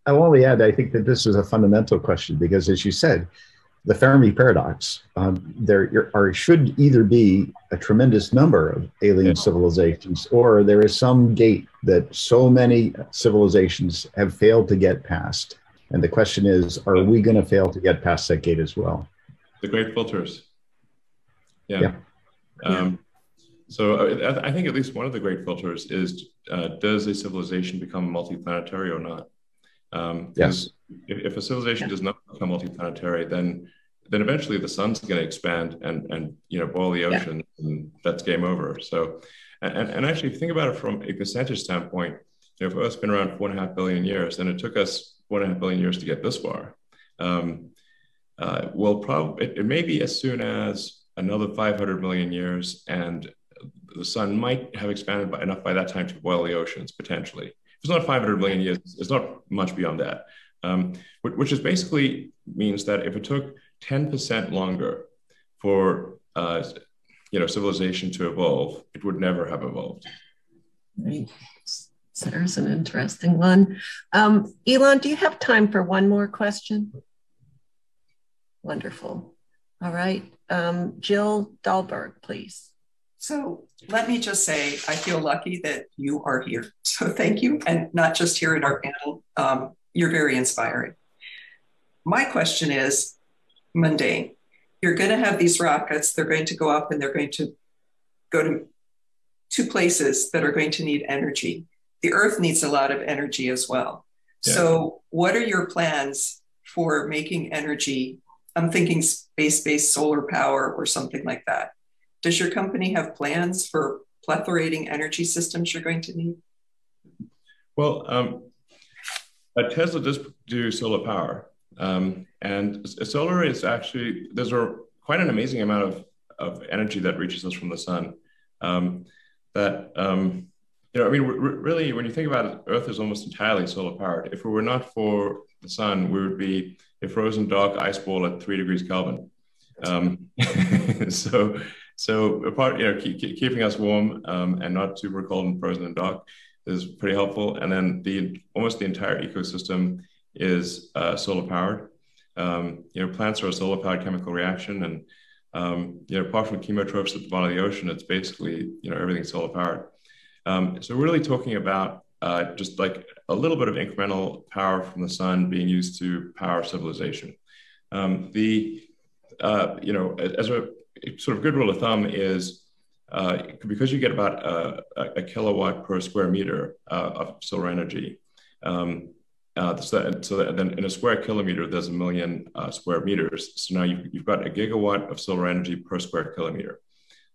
I will only add, I think that this is a fundamental question because, as you said, the Fermi paradox, there should either be a tremendous number of alien civilizations, or there is some gate that so many civilizations have failed to get past. And the question is, are we going to fail to get past that gate as well? The great filters. Yeah. So I think at least one of the great filters is, does a civilization become multiplanetary or not? Yes. If a civilization does not become multiplanetary, then eventually the sun's going to expand and boil the ocean, and that's game over. So, and actually, if you think about it from a percentage standpoint, if Earth's been around 4.5 billion years, and it took us 4.5 billion years to get this far, it may be as soon as another 500 million years, and the sun might have expanded enough by that time to boil the oceans, potentially. If it's not 500 million years, it's not much beyond that, which is basically means that if it took 10% longer for civilization to evolve, it would never have evolved. Right. So there's an interesting one. Elon, do you have time for one more question? Wonderful. All right. Jill Dahlberg, please. So let me just say, I feel lucky that you are here. So thank you. And not just here at our panel, you're very inspiring. My question is mundane. You're going to have these rockets, they're going to go up and they're going to go to two places that are going to need energy. The Earth needs a lot of energy as well. Yeah. So what are your plans for making energy? I'm thinking space-based solar power or something like that. Does your company have plans for proliferating energy systems you're going to need? Well, Tesla does do solar power. And solar is actually, there's quite an amazing amount of energy that reaches us from the sun. Really, when you think about it, Earth is almost entirely solar powered. If it were not for the sun, we would be a frozen dark ice ball at 3 degrees Kelvin. So apart, keeping us warm and not super cold and frozen and dark is pretty helpful. And then almost the entire ecosystem is solar powered. Plants are a solar powered chemical reaction, and apart from chemotrophs at the bottom of the ocean, it's basically everything's solar powered. So we're really talking about just like a little bit of incremental power from the sun being used to power civilization. As a sort of good rule of thumb is because you get about a kilowatt per square meter of solar energy. So that then in a square kilometer, there's 1 million square meters. So now you've got a gigawatt of solar energy per square kilometer.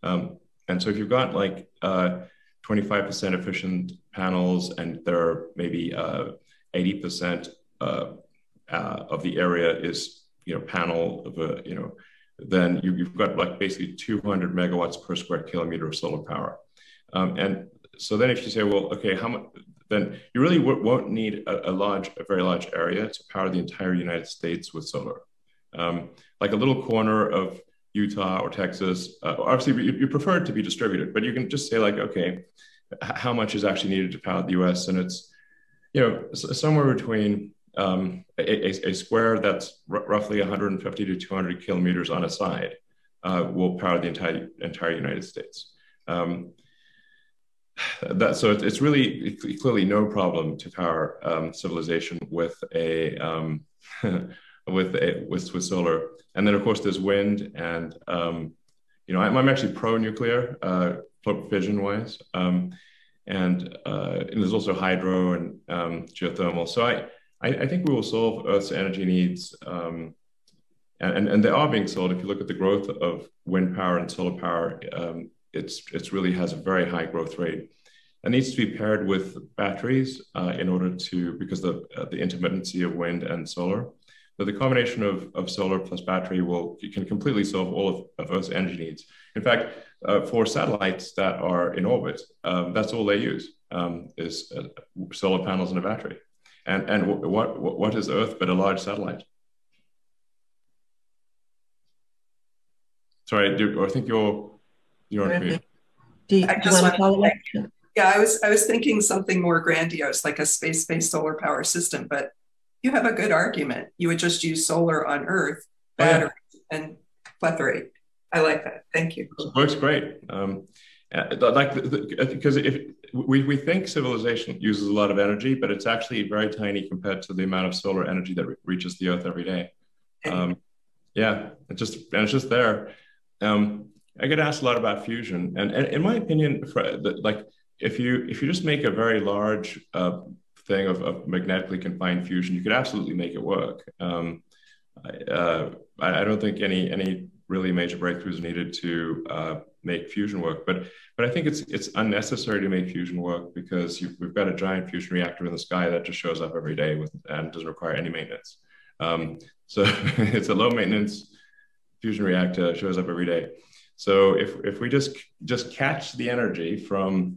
And so if you've got like 25% efficient panels and there are maybe 80% of the area is, panel of then you've got like basically 200 megawatts per square kilometer of solar power. And so then if you say, well, okay, how much, then you really won't need a very large area to power the entire United States with solar. Like a little corner of Utah or Texas, obviously you prefer it to be distributed, but you can just say like, okay, how much is actually needed to power the US? And it's, somewhere between a square that's roughly 150 to 200 kilometers on a side will power the entire United States. So it's really clearly no problem to power civilization with with solar. And then of course there's wind, and I'm actually pro-nuclear, fission wise, and there's also hydro and geothermal. So I think we will solve Earth's energy needs, and they are being solved. If you look at the growth of wind power and solar power, it's really has a very high growth rate. It needs to be paired with batteries in order to, because the intermittency of wind and solar. But the combination of solar plus battery can completely solve all of Earth's energy needs. In fact, for satellites that are in orbit, that's all they use is solar panels and a battery. And what is Earth but a large satellite? Sorry, I think you're on mute. Do you want to follow up? Yeah, I was thinking something more grandiose, like a space-based solar power system, but you have a good argument. You would just use solar on Earth, batteries, and proliferate. I like that. Thank you. It works great. Because if we think civilization uses a lot of energy, but it's actually very tiny compared to the amount of solar energy that reaches the Earth every day. It's just there. I get asked a lot about fusion, and in my opinion, if you just make a very large thing of magnetically confined fusion, you could absolutely make it work. I don't think any really major breakthroughs needed to make fusion work, but I think it's unnecessary to make fusion work because we've got a giant fusion reactor in the sky that just shows up every day and doesn't require any maintenance. So it's a low maintenance fusion reactor, shows up every day. So if we just catch the energy from,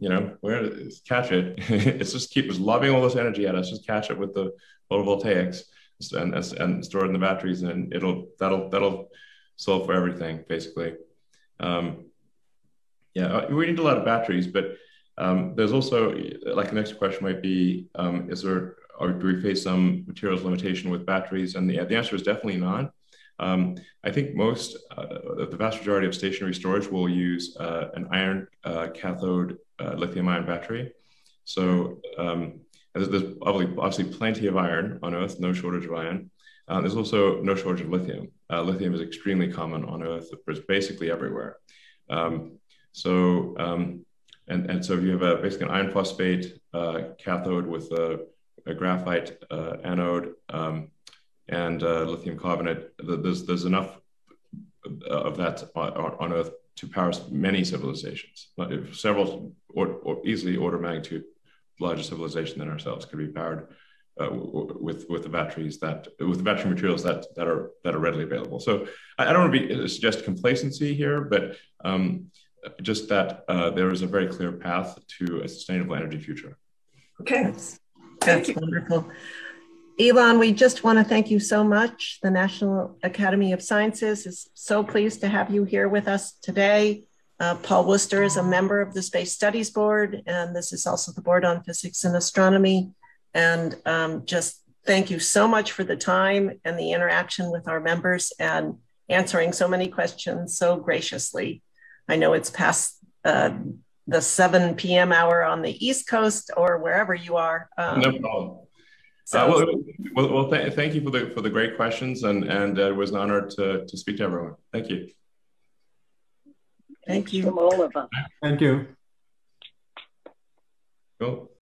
catch it, it's just keep lobbing all this energy at us, just catch it with the photovoltaics and store it in the batteries, and that'll solve for everything, basically. We need a lot of batteries, but there's also, like the next question might be, do we face some materials limitation with batteries? And the answer is definitely not. I think the vast majority of stationary storage will use an iron cathode lithium-ion battery. So there's obviously plenty of iron on Earth, no shortage of iron. There's also no shortage of lithium. Lithium is extremely common on Earth. It's basically everywhere. So if you have basically an iron phosphate cathode with a graphite anode and lithium carbonate, there's enough of that on Earth to power many civilizations. Several, or easily order of magnitude larger civilization than ourselves could be powered with the battery materials that are readily available. So I don't want to suggest complacency here, but just that there is a very clear path to a sustainable energy future. Okay, that's wonderful. Elon, we just want to thank you so much. The National Academy of Sciences is so pleased to have you here with us today. Paul Worcester is a member of the Space Studies Board, and this is also the Board on Physics and Astronomy. And just thank you so much for the time and the interaction with our members and answering so many questions so graciously. I know it's past the 7 p.m. hour on the East Coast or wherever you are. No problem. Thank you for the great questions, and it was an honor to speak to everyone. Thank you. Thank you. From all of us. Thank you. Cool.